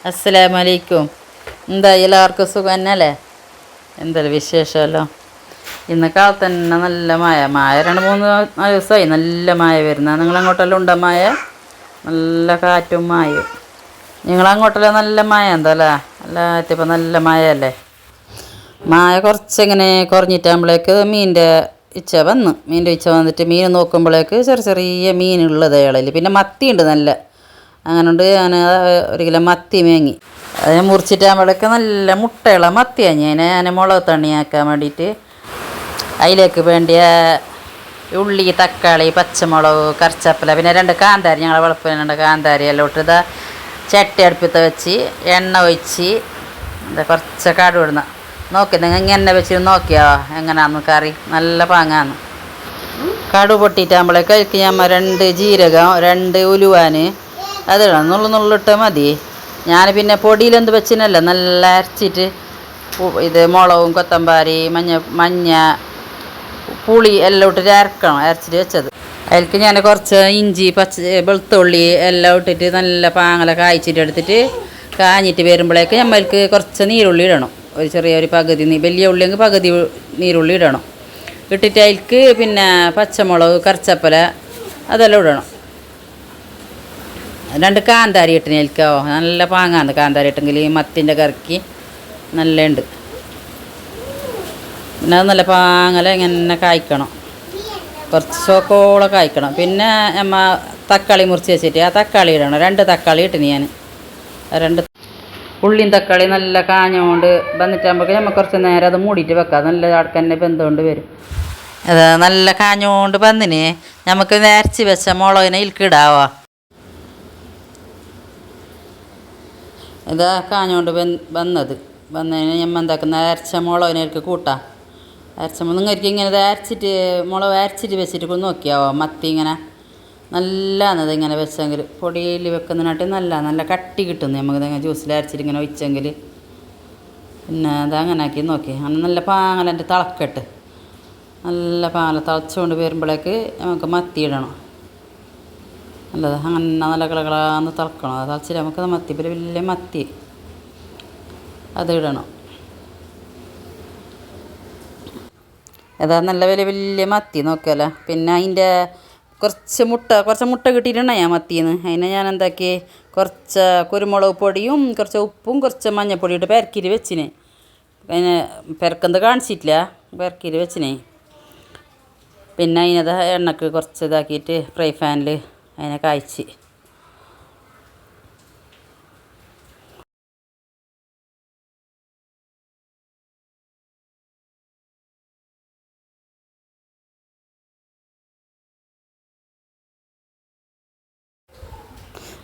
അസ്സലാമലൈക്കും. എന്താ എല്ലാവർക്കും സുഖം തന്നെയല്ലേ? എന്തൊരു വിശേഷമല്ലോ. ഇന്ന് കാലത്ത് തന്നെ നല്ല മഴ 2-3 ദിവസമായി നല്ല മഴ വരുന്നത്. നിങ്ങളങ്ങോട്ടെല്ലാം ഉണ്ടോ മഴ? നല്ല കാറ്റും മഴയും. നിങ്ങളങ്ങോട്ടെല്ലാം നല്ല മഴ എന്തല്ലേ? എല്ലാത്തിപ്പോൾ നല്ല മഴയല്ലേ. മഴ കുറച്ചിങ്ങനെ കുറഞ്ഞിട്ടാകുമ്പോഴേക്ക് മീനിൻ്റെ ഇച്ച വന്നിട്ട് മീൻ നോക്കുമ്പോഴേക്ക് ചെറിയ ചെറിയ മീനുള്ളത് അയാളിൽ. പിന്നെ മത്തിയുണ്ട് നല്ല. അങ്ങനെയുണ്ട്. ഞാൻ 1 കിലോ മത്തി മേങ്ങി. അതിനെ മുറിച്ചിട്ടാകുമ്പോഴേക്ക് നല്ല മുട്ടയുള്ള മത്തിയാണ്. ഞാൻ മുളക് തണ്ണിയാക്കാൻ വേണ്ടിയിട്ട് അതിലേക്ക് വേണ്ടിയ ഉള്ളി, തക്കാളി, പച്ചമുളക്, കറിച്ചപ്പില, പിന്നെ 2 കാന്താരി, ഞങ്ങളെ വെളുപ്പിന് 2 കാന്താരി എല്ലാം ഇട്ട് ഇതാ ചട്ടി അടുപ്പത്ത് വെച്ച് എണ്ണ ഒഴിച്ച് എന്താ കുറച്ച് കടുക് ഇടുന്ന നോക്കി. നിങ്ങൾ ഇങ്ങനെ വെച്ച് നോക്കിയോ എങ്ങനെയാന്ന് കറി? നല്ല പാങ്ങാന്ന്. കടുക് പൊട്ടിയിട്ടാകുമ്പോഴേക്ക് അതിലേക്ക് ഞാൻ 2 ജീരകം, 2 ഉലുവാന് അതിടണം. നുള്ളിട്ട് മതി. ഞാൻ പിന്നെ പൊടിയിലെന്ത് വെച്ചിനല്ല നല്ല അരച്ചിട്ട് ഇത് മുളകും കൊത്തമ്പാരി മഞ്ഞ പുളി എല്ലാം ഇട്ടിട്ട് അരച്ചിട്ട് വെച്ചത്. അതിലേക്ക് ഞാൻ കുറച്ച് ഇഞ്ചി, വെളുത്തുള്ളി എല്ലാം ഇട്ടിട്ട് നല്ല പാങ്ങല കായ്ച്ചിട്ട് എടുത്തിട്ട് കാഞ്ഞിട്ട് വരുമ്പോഴേക്ക് നമ്മൾക്ക് കുറച്ച് നീരുള്ളി ഇടണം. ഒരു ചെറിയൊരു പകുതി, വലിയ ഉള്ളിയെങ്കിൽ പകുതി നീരുള്ളി ഇടണം. ഇട്ടിട്ട് അതിലേക്ക് പിന്നെ പച്ചമുളക്, കറിച്ചപ്പല അതെല്ലാം ഇടണം. 2 കാന്താരി ഇട്ടിന് അതിൽക്കോ നല്ല പാങ്ങാന്ന്. കാന്താരി ഇട്ടെങ്കിൽ മത്തിൻ്റെ കറിക്ക് നല്ല ഉണ്ട്. പിന്നെ അത് നല്ല പാങ്ങല ഇങ്ങനെ കായ്ക്കണം. കുറച്ച് ചോക്കോളം കായ്ക്കണം. പിന്നെ നമ്മ തക്കാളി മുറിച്ച് വെച്ചിട്ട് ആ തക്കാളി ഇടണം. 2 തക്കാളി ഇട്ടിന് ഞാൻ. 2 ഉള്ളിയും തക്കാളി നല്ല കാഞ്ഞുകൊണ്ട് വന്നിട്ടാകുമ്പോൾ നമ്മൾ കുറച്ച് നേരം അത് മൂടിയിട്ട് വെക്കാം. നല്ല അടക്കന്നെ ബന്ധമുണ്ട് വരും. അത് നല്ല കാഞ്ഞുകൊണ്ട് വന്നിന് നമുക്ക് അരച്ച് വെച്ച മുളകിനെ ഇൽക്കിടാവോ. ഇതാ കാഞ്ഞുകൊണ്ട് വന്നതിന് നമ്മൾ എന്താക്കുന്ന അരച്ച മുളകിനേക്ക് കൂട്ടാം. അരച്ച നിങ്ങൾക്ക് ഇങ്ങനെ അരച്ചിട്ട് മുളക് അരച്ചിട്ട് വെച്ചിട്ട് നോക്കിയാവോ മത്തി ഇങ്ങനെ നല്ലത് ഇങ്ങനെ വെച്ചെങ്കിൽ പൊടിയിൽ വെക്കുന്നതിനായിട്ട് നല്ല കട്ടി കിട്ടുന്നു. നമുക്ക് ജ്യൂസിൽ അരച്ചിട്ട് ഇങ്ങനെ ഒഴിച്ചെങ്കിൽ പിന്നെ അതങ്ങനെ ആക്കി നോക്കി. അങ്ങനെ നല്ല പാങ്ങലെൻ്റെ തിളക്കട്ട് നല്ല പാങ്ങല തിളച്ചുകൊണ്ട് വരുമ്പോഴേക്ക് നമുക്ക് മത്തി ഇടണം. നല്ലത് അങ്ങനെ നല്ല കളകളാന്ന് തിളക്കണം. അത് തിളച്ചിട്ട് നമുക്ക് മത്തി പിന്നെ വലിയ മത്തി അത് ഇടണം. അതാ നല്ല വലിയ മത്തി നോക്കിയാലോ. പിന്നെ അതിൻ്റെ കുറച്ച് മുട്ട കിട്ടിയിട്ടുണ്ടോ ഞാൻ മത്തിന്ന്. അതിനെ ഞാൻ എന്താക്കി കുറച്ച് കുരുമുളക് പൊടിയും കുറച്ച് ഉപ്പും കുറച്ച് മഞ്ഞൾപ്പൊടി ഇട്ട് പെരക്കിയിട്ട് വെച്ചിന്. അതിനെ പെരക്കുന്നത് കാണിച്ചിട്ടില്ല, പെരക്കിയിട്ട് വെച്ചിനെ. പിന്നെ അതിനത് എണ്ണക്ക് കുറച്ച് ഇതാക്കിയിട്ട് ഫ്രൈ പാനിൽ അതിനെ കായ്ച്ച്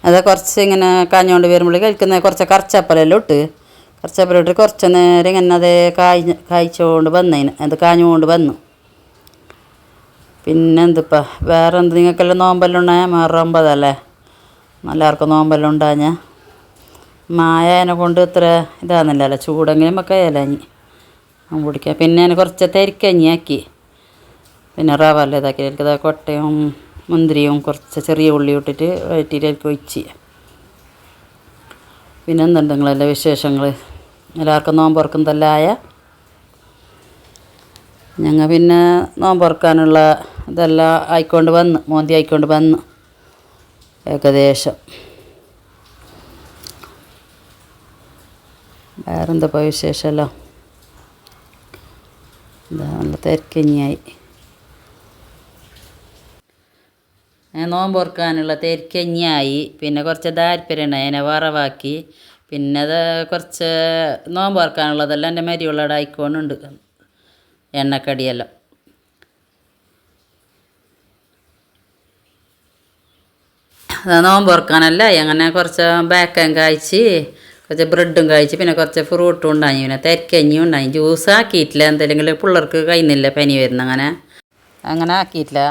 അത് കുറച്ച് ഇങ്ങനെ കാഞ്ഞുകൊണ്ട് വരുമ്പോഴേക്ക് കഴിക്കുന്ന കുറച്ച് കറിച്ചപ്പലെല്ലാം ഇട്ട് കുറച്ച് നേരം ഇങ്ങനെ അത് കായ്ച്ചുകൊണ്ട് വന്നതിന് അത് കാഞ്ഞുകൊണ്ട് വന്നു. പിന്നെ എന്തിപ്പാ വേറെ എന്ത്? നിങ്ങൾക്കെല്ലാം നോമ്പെല്ലാം ഉണ്ടായാൽ മുഹറം 9 അല്ലേ? എല്ലാവർക്കും നോമ്പെല്ലാം ഉണ്ടാഞ്ഞാൽ മായനെ കൊണ്ട് ഇത്ര ഇതാകുന്നില്ലല്ലോ. ചൂടെങ്കിലും ഒക്കെ ഇലഞ്ഞി പിടിക്കുക. പിന്നെ ഞാൻ കുറച്ച് തരിക്കഞ്ഞിയാക്കി. പിന്നെ റവല്ല ഇതാക്കി എനിക്കത് കൊട്ടയും മുന്തിരിയും കുറച്ച് ചെറിയ ഉള്ളി ഇട്ടിട്ട് വഴറ്റിയിട്ട് എനിക്ക് ഒഴിച്ച്. പിന്നെ എന്തുണ്ട് നിങ്ങളെല്ലാം വിശേഷങ്ങൾ? എല്ലാവർക്കും നോമ്പ് തുറക്കുന്നതെല്ലാം ആയ? ഞങ്ങൾ പിന്നെ നോമ്പ് തുറക്കാനുള്ള ഇതെല്ലാം ആയിക്കൊണ്ട് വന്നു, മോന്തി ആയിക്കൊണ്ട് വന്നു ഏകദേശം. വേറെന്തപ്പോൾ വിശേഷമല്ലോ? എന്താ നല്ല തിരക്കഞ്ഞിയായി. നോമ്പ് തുറക്കാനുള്ള തിരക്കഞ്ഞിയായി. പിന്നെ കുറച്ച് താല്പര്യമുണ്ട് അതിനെ വറവാക്കി. പിന്നെ അത് കുറച്ച് നോമ്പ് തുറക്കാനുള്ളതെല്ലാം എൻ്റെ മരിയുള്ളവിടെ ആയിക്കോണ്ടുണ്ട് എണ്ണക്കടിയെല്ലാം. അത് നോമ്പ് തുറക്കാനല്ല അങ്ങനെ കുറച്ച് ബേക്കൻ കായ്ച്ച് കുറച്ച് ബ്രെഡും കഴിച്ച് പിന്നെ കുറച്ച് ഫ്രൂട്ടും ഉണ്ടായി. പിന്നെ തിരക്കഞ്ഞിയും ഉണ്ടായി. ജ്യൂസ് ആക്കിയിട്ടില്ല. എന്തെങ്കിലും പിള്ളേർക്ക് കഴിയുന്നില്ല, പനി വരുന്ന അങ്ങനെ ആക്കിയിട്ടില്ല.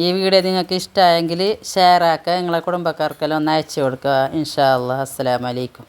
ഈ വീഡിയോ നിങ്ങൾക്ക് ഇഷ്ടമായെങ്കിൽ ഷെയർ ആക്കുക. നിങ്ങളെ കുടുംബക്കാർക്കെല്ലാം ഒന്ന് അയച്ചു കൊടുക്കുക. ഇൻഷാ അല്ലാഹ്. അസ്സലാമു അലൈക്കും.